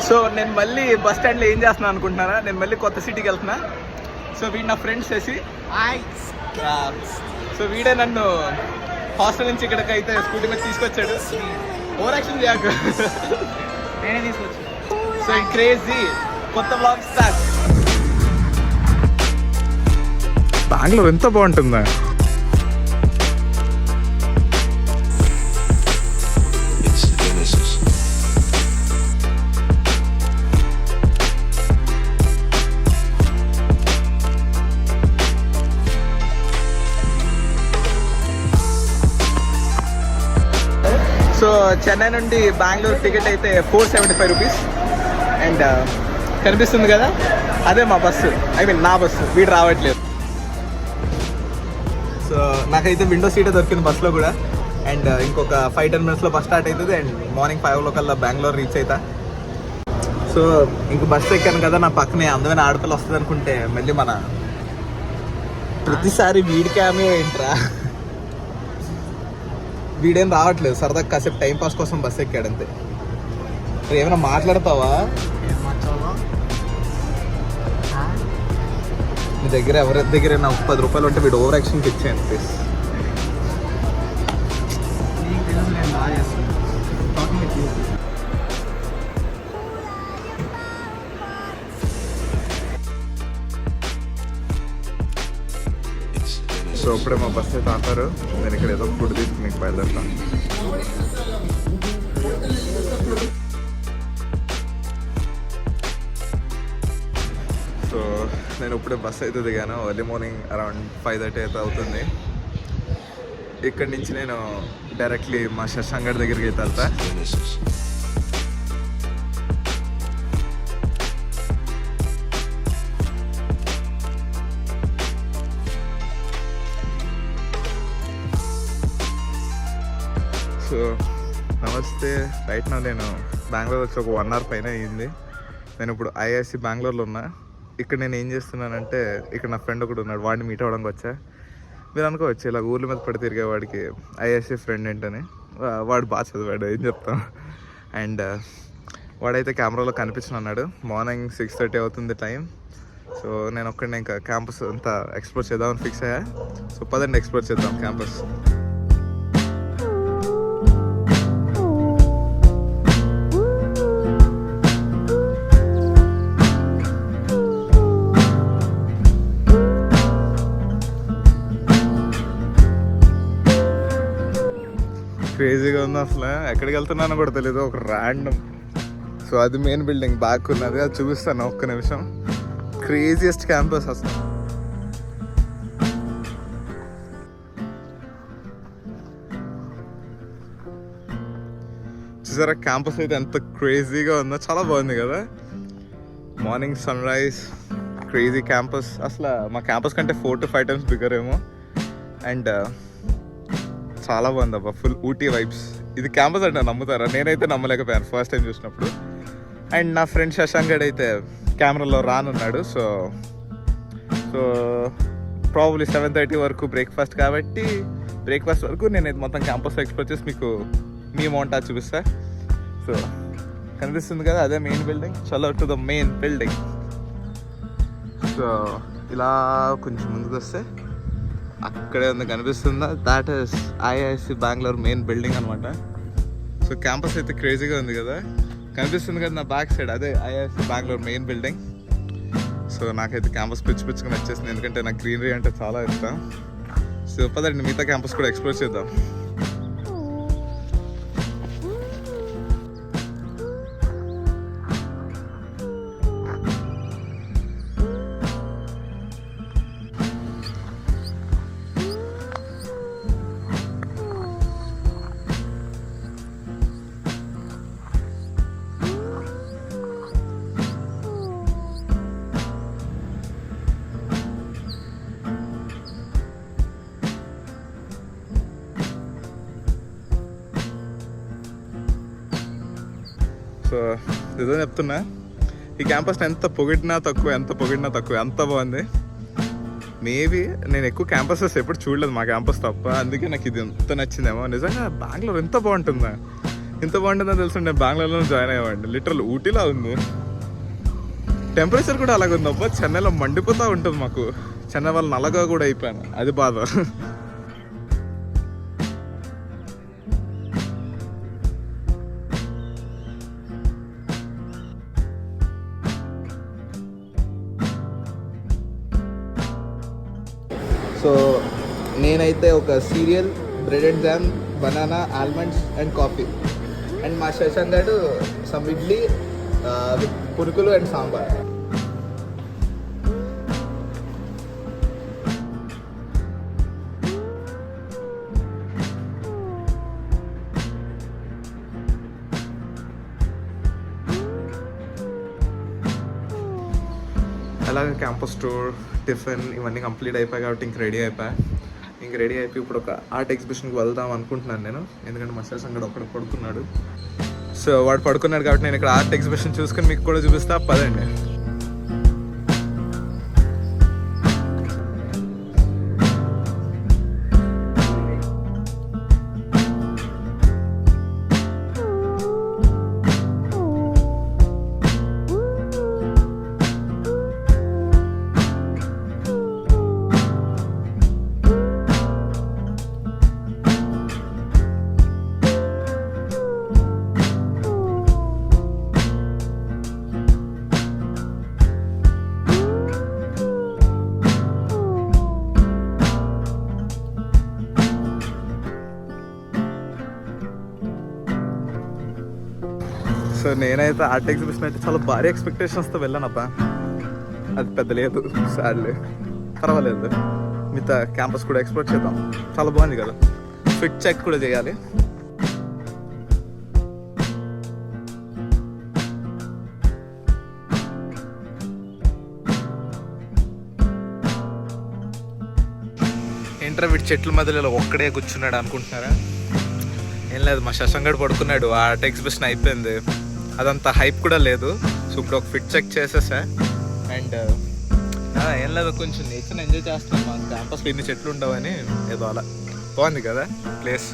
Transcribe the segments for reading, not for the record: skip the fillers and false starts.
So నేను మళ్ళీ bus స్టాండ్లో ఏం చేస్తున్నాను అనుకుంటున్నారా, నేను మళ్ళీ కొత్త సిటీకి వెళ్తున్నా. సో వీడు నా ఫ్రెండ్స్ చేసి సో వీడే నన్ను హాస్టల్ నుంచి ఇక్కడికి అయితే స్కూటీ మీద తీసుకొచ్చాడు. ఓవర్ యాక్షన్ చేయకు, నేనే తీసుకొచ్చి. సో క్రేజీ కొత్త బ్లాగ్ స్టార్ట్. బెంగళూరు ఎంత బాగుంటుందా. సో చెన్నై నుండి బెంగళూరు టికెట్ అయితే 475 రూపీస్. అండ్ కనిపిస్తుంది కదా, అదే మా బస్సు, ఐ మీన్ నా బస్సు. వీడు రావట్లేదు. సో నాకైతే విండో సీటే దొరికింది బస్సులో కూడా. అండ్ ఇంకొక 5-10 మినిట్స్లో బస్ స్టార్ట్ అవుతుంది. అండ్ మార్నింగ్ 5 కల్లా బెంగళూరు రీచ్ అవుతా. సో ఇంక బస్సు ఎక్కాను కదా, నా పక్కనే అందమైన ఆడపిల్ల వస్తుంది అనుకుంటే మళ్ళీ మన ప్రతిసారి వీడికి ఆమె ఏంట్రా, వీడేం రావట్లేదు. సరదా కాసేపు టైంపాస్ కోసం బస్సు ఎక్కాడంతే. ఏమైనా మాట్లాడతావా? మీ దగ్గర ఎవరి దగ్గర నాకు 10 రూపాయలు ఉంటే వీడు ఓవర్ యాక్షన్కి ఇచ్చేయండి ప్లీజ్. సో ఇప్పుడే మా బస్సు అయితే ఆపారు. నేను ఇక్కడ ఏదో ఫుడ్ తీసుకుని మీకు బయలుదేరుతాను. సో నేను ఇప్పుడే బస్సు అయితే దిగాను. ఎర్లీ మార్నింగ్ అరౌండ్ 5:30 అయితే అవుతుంది. ఇక్కడి నుంచి నేను డైరెక్ట్లీ మా శశాంక్ దగ్గరికి అయితే వెళ్తా. సో నమస్తే. రైట్ నా నేను బెంగళూరు వచ్చి ఒక 1 hour పైన అయ్యింది. నేను ఇప్పుడు ఐఐఎస్సి బెంగళూరులో ఉన్నా. ఇక్కడ నేను ఏం చేస్తున్నానంటే, ఇక్కడ నా ఫ్రెండ్ ఒకటి ఉన్నాడు, వాడిని మీట్ అవ్వడానికి వచ్చా. మీరు అనుకోవచ్చు ఇలా ఊర్ల మీద పడి తిరిగే వాడికి ఐఐఎస్సి ఫ్రెండ్ ఏంటని. వాడు బాగా చదివాడు, ఏం చెప్తాం. అండ్ వాడైతే కెమెరాలో కనిపించిన అన్నాడు. మార్నింగ్ 6:30 అవుతుంది టైం. సో నేను ఒక్కడిని ఇంకా క్యాంపస్ అంతా ఎక్స్ప్లోర్ చేద్దామని ఫిక్స్ అయ్యా. సో పదండి ఎక్స్ప్లోర్ చేద్దాం క్యాంపస్. క్రేజీగా ఉంది అసలు. ఎక్కడికి వెళ్తున్నానో కూడా తెలీదు, ఒక ర్యాండమ్. సో అది మెయిన్ బిల్డింగ్ బ్యాక్ ఉన్నది, అది చూపిస్తాను ఒక్క నిమిషం. క్రేజియస్ట్ క్యాంపస్ అసలు. చూసారా క్యాంపస్ అయితే ఎంత క్రేజీగా ఉందో, చాలా బాగుంది కదా. Morning sunrise, crazy campus. అసలు మా క్యాంపస్ కంటే 4 to 5 times బిగ్గర్ ఏమో. అండ్ చాలా బాగుంది అబ్బా, ఫుల్ ఊటీ వైబ్స్. ఇది క్యాంపస్ అంటే నమ్ముతారా? నేనైతే నమ్మలేకపోయాను ఫస్ట్ టైం చూసినప్పుడు. అండ్ నా ఫ్రెండ్ శశాంక్ గడ్ అయితే కెమెరాలో రానున్నాడు. సో ప్రాబబ్లీ 7:30 వరకు బ్రేక్ఫాస్ట్, కాబట్టి బ్రేక్ఫాస్ట్ వరకు నేనైతే మొత్తం క్యాంపస్ ఎక్స్ప్లోర్ చేసి మీకు మీ అమౌంట్ అది చూపిస్తా. సో కనిపిస్తుంది కదా, అదే మెయిన్ బిల్డింగ్. చలో to the main building. So ఇలా కొంచెం ముందుకు వస్తే అక్కడే ఉంది, కనిపిస్తుందా? That is IISc Bengaluru main building అనమాట. సో క్యాంపస్ అయితే క్రేజీగా ఉంది కదా, కనిపిస్తుంది కదా నా బ్యాక్ సైడ్, అదే IISc Bengaluru main building. So నాకైతే క్యాంపస్ పిచ్చుగా నచ్చేసింది, ఎందుకంటే నాకు గ్రీనరీ అంటే చాలా ఇష్టం. సో పదండి మిగతా క్యాంపస్ కూడా ఎక్స్ప్లోర్ చేద్దాం. సో నిజం చెప్తున్నా, ఈ క్యాంపస్ని ఎంత పొగిడినా తక్కువ, అంత బాగుంది. మేబీ నేను ఎక్కువ క్యాంపసెస్ ఎప్పుడు చూడలేదు మా క్యాంపస్ తప్ప, అందుకే నాకు ఇది ఎంత నచ్చిందేమో. నిజంగా బెంగళూరు ఎంత బాగుంటుందా. ఇంత బాగుంటుందని తెలుసు నేను బెంగళూరులో జాయిన్ అయ్యేవాడిని. లిటరల్ ఊటీలా ఉంది. టెంపరేచర్ కూడా అలాగే ఉంది. అబ్బా చెన్నైలో మండిపోతూ ఉంటుంది మాకు. చెన్నై వాళ్ళు నల్లగా కూడా అయిపోయాను, అది బాధ. సో నేనైతే ఒక cereal, bread and jam, banana, almonds and coffee. And మా శశాంక్ గారు సమ్ ఇడ్లీ విత్ పురుకులు అండ్ సాంబార్. అలాగే క్యాంపస్ టూర్, టిఫిన్ ఇవన్నీ కంప్లీట్ అయిపోయాయి కాబట్టి ఇంక రెడీ అయిపోయి ఇప్పుడు ఒక ఆర్ట్ ఎగ్జిబిషన్కి వెళ్దాం అనుకుంటున్నాను నేను. ఎందుకంటే మా శశాంక్ కూడా ఒకడు పడుకున్నాడు. సో వాడు పడుకున్నాడు కాబట్టి నేను ఇక్కడ ఆర్ట్ ఎగ్జిబిషన్ చూసుకొని మీకు కూడా చూపిస్తా. పదండి. సో నేనైతే ఆర్ట్ ఎగ్జిబిషన్ అయితే చాలా భారీ ఎక్స్పెక్టేషన్స్తో వెళ్ళానబ్బా. అది పెద్ద లేదు, సాడ్లే. పర్వాలేదు, మిగతా క్యాంపస్ కూడా ఎక్స్ప్లోర్ చేద్దాం. చాలా బాగుంది కదా. ఫిట్ చెక్ కూడా చేయాలి. ఏంట్రా వీటి చెట్ల మధ్యలో ఒక్కడే కూర్చున్నాడు అనుకుంటున్నారా? ఏం లేదు, మా శశాంక్ పడుకున్నాడు. ఆర్ట్ ఎగ్జిబిషన్ అయిపోయింది, అదంతా హైప్ కూడా లేదు. సో ఇప్పుడు ఒక ఫిట్ చెక్ చేసేసా. అండ్ ఏం లేదు, కొంచెం నేచర్ని ఎంజాయ్ చేస్తున్నాం. మా క్యాంపస్లో ఇన్ని చెట్లు ఉండవని ఏదో అలా. బాగుంది కదా ప్లేస్.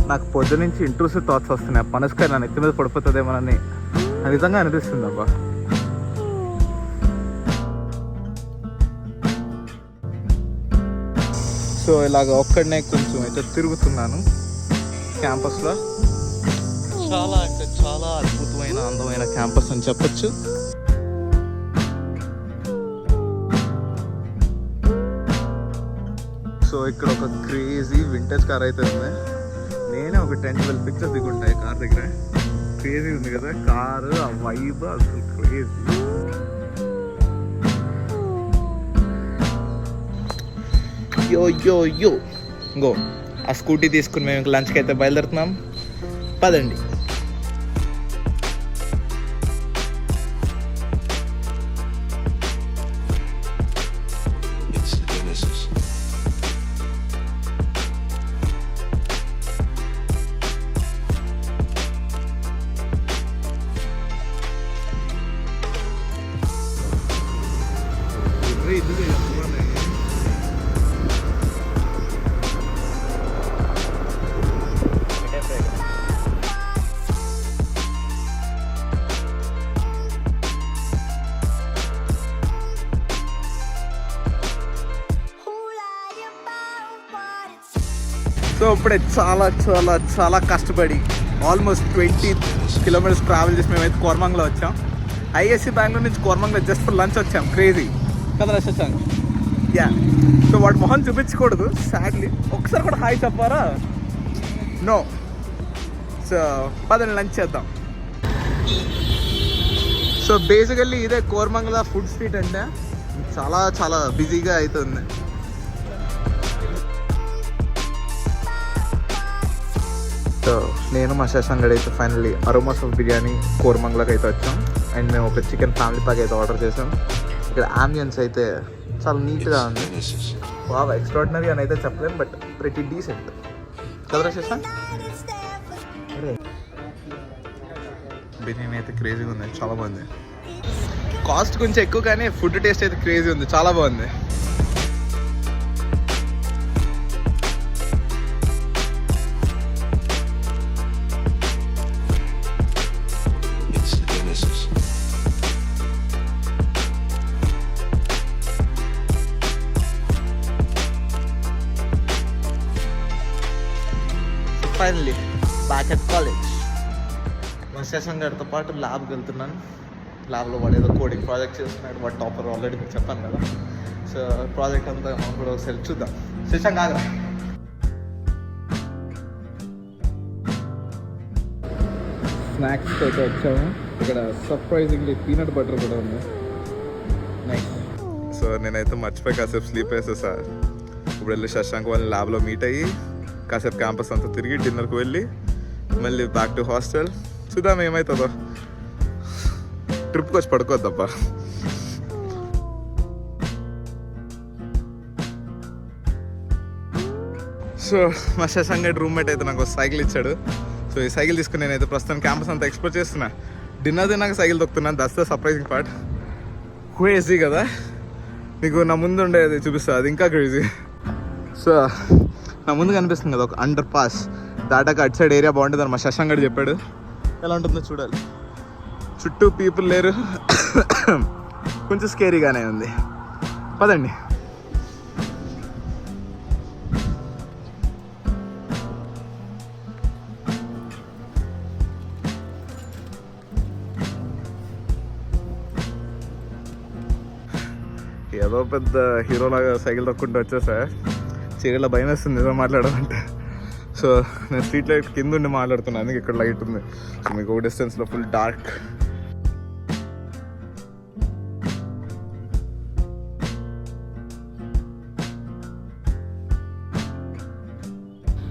నాకు పొద్దు నుంచి ఇంట్రూసివ్ థాట్స్ వస్తున్నాయి. పనస్కాయ నా నెత్తి మీద పడిపోతుందేమోనని నిజంగా అనిపిస్తుంది అబ్బా. సో ఇలాగ ఒక్కడనే కొంచెం అయితే తిరుగుతున్నాను క్యాంపస్లో. చాలా అంటే చాలా అద్భుతమైన అందమైన క్యాంపస్ అని చెప్పచ్చు. సో ఇక్కడ ఒక క్రేజీ వింటేజ్ కార్ అయితే ఉంది. నేనే ఒక 10-12 పిక్చర్స్ దిగుంటాయి కార్ దగ్గర. క్రేజీ ఉంది కదా కారు, ఆ వైబ్ అసలు క్రేజీ. యో ఇంకో ఆ స్కూటీ తీసుకుని మేము లంచ్కి అయితే బయలుదేరుతున్నాం. పదండి. సో ఇప్పుడే చాలా చాలా చాలా కష్టపడి ఆల్మోస్ట్ 20 కిలోమీటర్స్ ట్రావెల్ చేసి మేమైతే కోర్మంగ్లో వచ్చాం. ఐఎస్సి బెంగళూరు నుంచి కోర్మంగ్లో జస్ట్ ఫర్ లంచ్ వచ్చాం. క్రేజీ కదా శశాంక్? యా. సో వాడు మొహం చూపించకూడదు సాడ్లీ. ఒకసారి కూడా హాయ్ చెప్పారా? నో. సో పదండి లంచ్ చేద్దాం. సో బేసికల్లీ ఇదే కోర్మంగ్లా ఫుడ్ స్ట్రీట్ అంటే. చాలా చాలా బిజీగా అవుతుంది. సో నేను మా శశాంక్ అయితే ఫైనల్లీ అరోమాస్ ఆఫ్ బిర్యానీ కోరమంగళకి అయితే వచ్చాం. అండ్ మేము ఒక చికెన్ ఫ్యామిలీ ప్యాక్ అయితే ఆర్డర్ చేసాం. ఇక్కడ అంబియన్స్ అయితే చాలా నీట్గా ఉంది. బాగా ఎక్స్ట్రాడినరీ అని అయితే చెప్పలేం, బట్ ప్రెటీ డీసెంట్ కదరా శశాంక్. బిర్యానీ అయితే క్రేజీగా ఉంది, చాలా బాగుంది. కాస్ట్ కొంచెం ఎక్కువ కానీ ఫుడ్ టేస్ట్ అయితే క్రేజీ ఉంది, చాలా బాగుంది. Finally back at college. మా శశాంక్ గారితో పాటు ల్యాబ్కి వెళ్తున్నాను. ల్యాబ్లో వాడు ఏదో కోడింగ్ ప్రాజెక్ట్ చేస్తున్నాడు. వాడు టాపర్ ఆల్రెడీ మీకు చెప్పాను కదా. సో ప్రాజెక్ట్ అంతా మనం కూడా ఒకసారి చూద్దాం. శశాంక్ ఆగరా. స్నాక్స్కి అయితే వచ్చాము. ఇక్కడ సర్ప్రైజింగ్లీ పీనట్ బటర్ కూడా ఉంది. నైస్. సో నేనైతే మర్చిపోయి కాసేపు స్లీప్ వేసేసా. ఇప్పుడు వెళ్ళి శశాంక్ వాళ్ళని ల్యాబ్లో మీట్ అయ్యి కాసేపు క్యాంపస్ అంతా తిరిగి డిన్నర్కి వెళ్ళి మళ్ళీ బ్యాక్ టు హాస్టల్. చూద్దాం ఏమవుతుందో. ట్రిప్కి వచ్చి పడుకోవద్దబ్బా. సో మా శశాంక్ గడ్ రూమ్మేట్ అయితే నాకు సైకిల్ ఇచ్చాడు. సో ఈ సైకిల్ తీసుకుని నేనైతే ప్రస్తుతం క్యాంపస్ అంతా ఎక్స్ప్లోర్ చేస్తున్నా. డిన్నర్ తిన్నాక సైకిల్ తొక్కుతున్నాను. That's the surprising part. Crazy కదా. మీకు నా ముందు ఉండేది చూపిస్తా, అది ఇంకా క్రేజీ. సో నా ముందు కనిపిస్తుంది కదా ఒక అండర్ పాస్, దాటాక అటు సైడ్ ఏరియా బాగుంటుందని మా శశాంక్ గడ్ చెప్పాడు. ఎలా ఉంటుందో చూడాలి. చుట్టూ పీపుల్ లేరు, కొంచెం స్కేరీగానే ఉంది. పదండి. ఏదో పెద్ద హీరోలాగా సైకిల్ తొక్కుంటూ వచ్చేసా. చీకట్లో భయం వేస్తుంది ఏదో మాట్లాడాలంటే. సో నేను స్ట్రీట్ లైట్ కింద ఉండి మాట్లాడుతున్నాను, అందుకే ఇక్కడ లైట్ ఉంది. సో మీకు డిస్టెన్స్లో ఫుల్ డార్క్.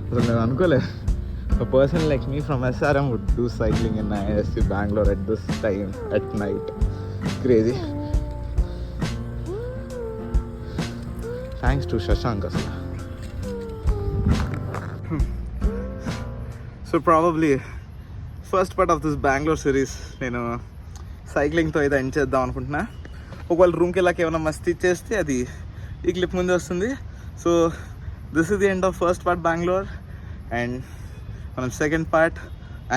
అసలు నేను అనుకోలే a person like me from SRM would do cycling in ISC Bangalore at this time at night. Crazy. Thanks to Shashank asla. So probably first part of this Bangalore series నేను సైక్లింగ్తో అయితే end చేద్దాం అనుకుంటున్నా. ఒకవేళ రూమ్కి వెళ్ళాక ఏమైనా మస్తీ చేస్తే అది ఈ క్లిప్ ముందే వస్తుంది. So this is the end of first part Bangalore. And మనం సెకండ్ పార్ట్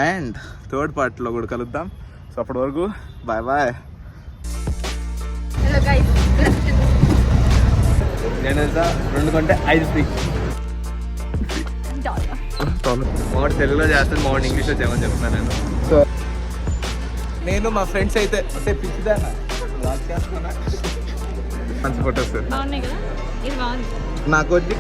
అండ్ థర్డ్ పార్ట్లో కూడా కలుద్దాం. సో అప్పటి వరకు బాయ్ బాయ్. హలో గైస్, నేను 2 కొంటే 5 ఫ్రీ. మావాడు తెలుగులో చేస్తాను, మావాడు ఇంగ్లీష్లో చేయమని చెప్తున్నాను నేను. సో నేను మా ఫ్రెండ్స్ అయితే పిచ్చిదానా చేస్తున్నా. మంచి ఫోటోస్ బాగున్నాయి కదా, ఇది బాగుంది. నాకు వచ్చి